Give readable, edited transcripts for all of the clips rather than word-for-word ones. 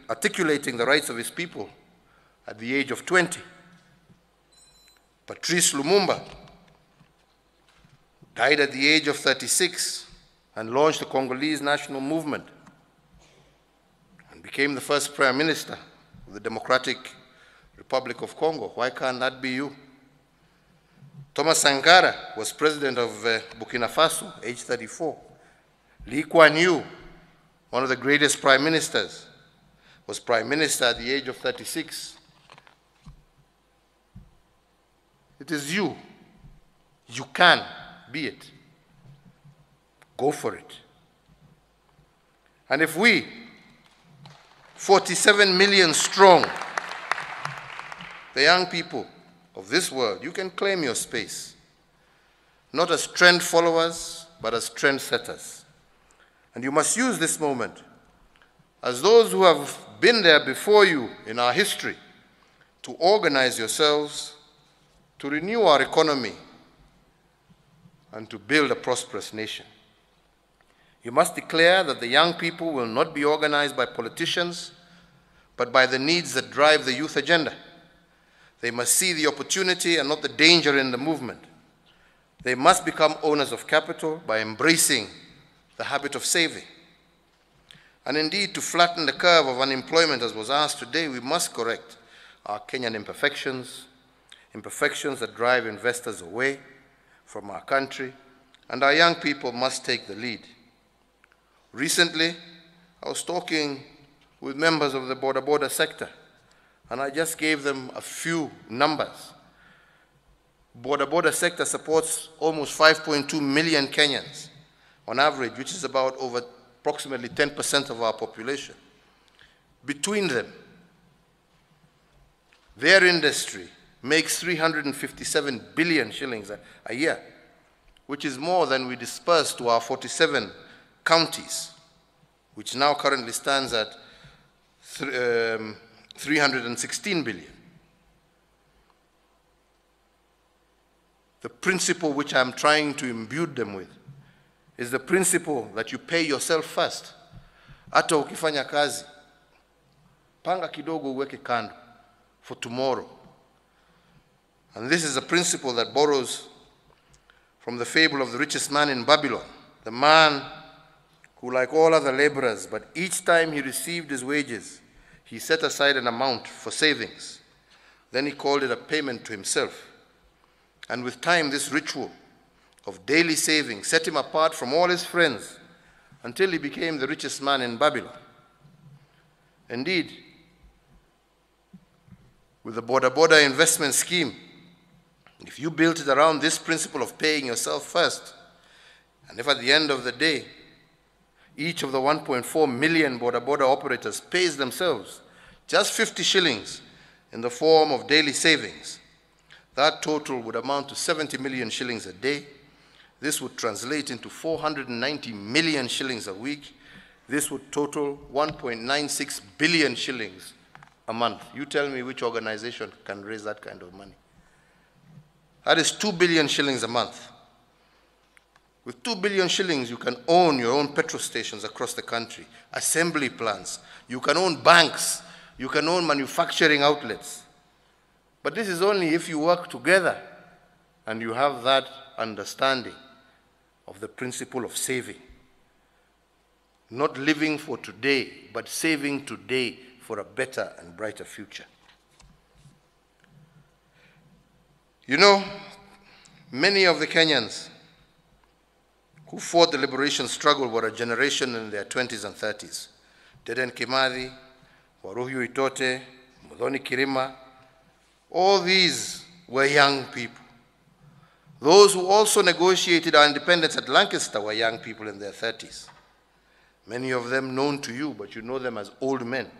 articulating the rights of his people at the age of 20. Patrice Lumumba died at the age of 36 and launched the Congolese national movement and became the first prime minister of the Democratic Republic of Congo. Why can't that be you? Thomas Sankara was president of Burkina Faso, age 34. Lee Kuan Yew, one of the greatest prime ministers, was prime minister at the age of 36. It is you. You can be it. Go for it. And if we, 47 million strong, the young people of this world, you can claim your space, not as trend followers, but as trend setters. And you must use this moment, as those who have been there before you in our history, to organize yourselves, to renew our economy, and to build a prosperous nation. You must declare that the young people will not be organized by politicians, but by the needs that drive the youth agenda. They must see the opportunity and not the danger in the movement. They must become owners of capital by embracing the habit of saving. And indeed, to flatten the curve of unemployment, as was asked today, we must correct our Kenyan imperfections that drive investors away from our country, and our young people must take the lead. Recently, I was talking with members of the border sector, and I just gave them a few numbers. Border sector supports almost 5.2 million Kenyans on average, which is about over approximately 10% of our population. Between them, their industry makes 357 billion shillings a year, which is more than we disperse to our 47 counties, which now currently stands at 316 billion. The principle which I'm trying to imbue them with is the principle that you pay yourself first. Hata ukifanya kazi, panga kidogo uweke kando for tomorrow. And this is a principle that borrows from the fable of the richest man in Babylon, the man who, like all other laborers, but each time he received his wages, he set aside an amount for savings. Then he called it a payment to himself. And with time, this ritual of daily saving set him apart from all his friends until he became the richest man in Babylon. Indeed, with the border investment scheme, if you built it around this principle of paying yourself first, and if at the end of the day, each of the 1.4 million border operators pays themselves just 50 shillings in the form of daily savings, that total would amount to 70 million shillings a day. This would translate into 490 million shillings a week. This would total 1.96 billion shillings a month. You tell me which organization can raise that kind of money. That is 2 billion shillings a month. With 2 billion shillings, you can own your own petrol stations across the country, assembly plants, you can own banks, you can own manufacturing outlets. But this is only if you work together and you have that understanding of the principle of saving. Not living for today, but saving today for a better and brighter future. You know, many of the Kenyans who fought the liberation struggle were a generation in their 20s and 30s. Dedan Kimathi, Waruhiu Itote, Muthoni Kirima, all these were young people. Those who also negotiated our independence at Lancaster were young people in their 30s. Many of them known to you, but you know them as old men.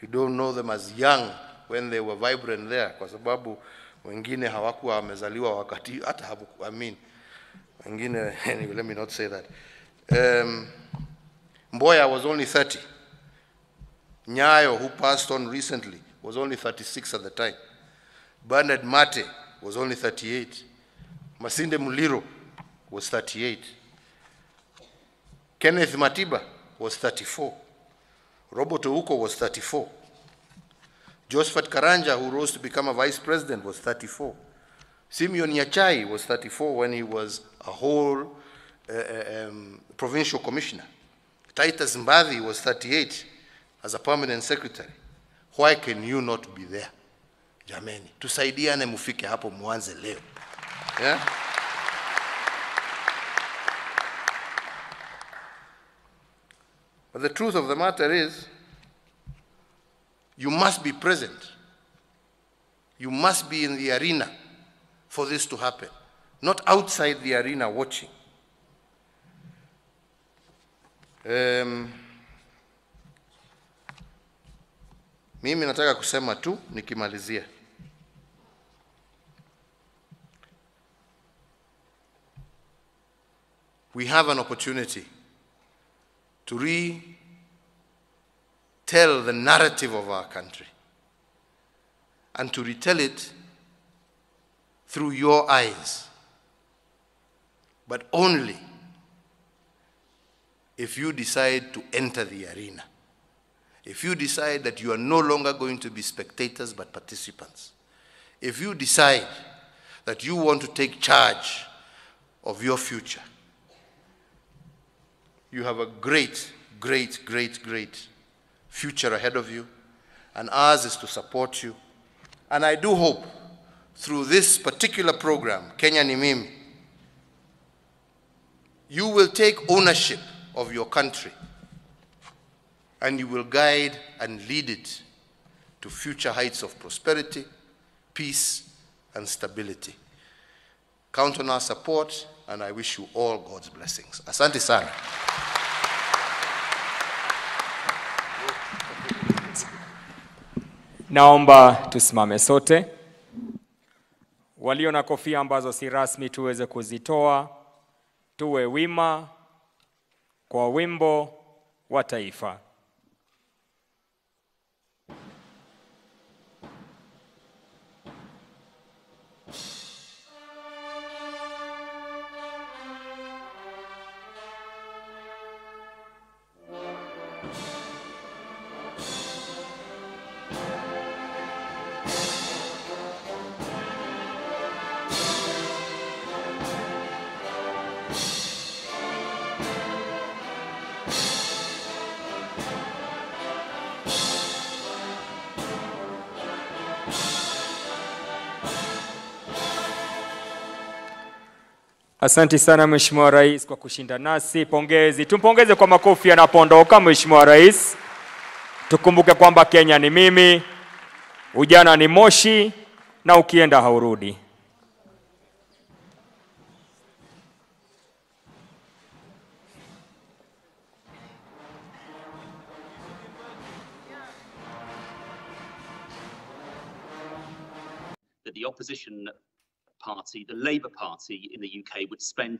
You don't know them as young when they were vibrant there, kwa sababu wengine hawakuwa wamezaliwa wakati hata wengine, anyway, let me not say that. Mboya was only 30. Nyayo, who passed on recently, was only 36 at the time. Bernard Mate was only 38. Masinde Muliro was 38. Kenneth Matiba was 34. Robert Ouko was 34. Josephat Karanja, who rose to become a vice president, was 34. Simeon Nyachai was 34 when he was a whole provincial commissioner. Titus Mbadi was 38 as a permanent secretary. Why can you not be there? Jameni, tusaidiane mufike hapo muanze leo. Yeah? But the truth of the matter is, you must be present. You must be in the arena for this to happen, not outside the arena watching. Mimi nataka kusema tu nikimalizia. We have an opportunity to retell the narrative of our country and to retell it through your eyes, but only if you decide to enter the arena. If you decide that you are no longer going to be spectators but participants. If you decide that you want to take charge of your future. You have a great, great, great, great future ahead of you, and ours is to support you. And I do hope through this particular program, Kenya ni Mimi, you will take ownership of your country and you will guide and lead it to future heights of prosperity, peace, and stability. Count on our support, and I wish you all God's blessings. Asante sana. Naomba tusimame sote. Walio na kofia ambazo si rasmi tuweze kuzitoa. Tuwe wima kwa wimbo wa taifa. Asante sana Mheshimiwa Rais kwa kushinda nasi. Pongezi. Tumpongeze kwa makofi anapoondoka Mheshimiwa Rais. Tukumbuke kwamba Kenya ni mimi, ujana ni moshi, na ukienda haurudi. That the opposition party, the Labour Party in the UK, would spend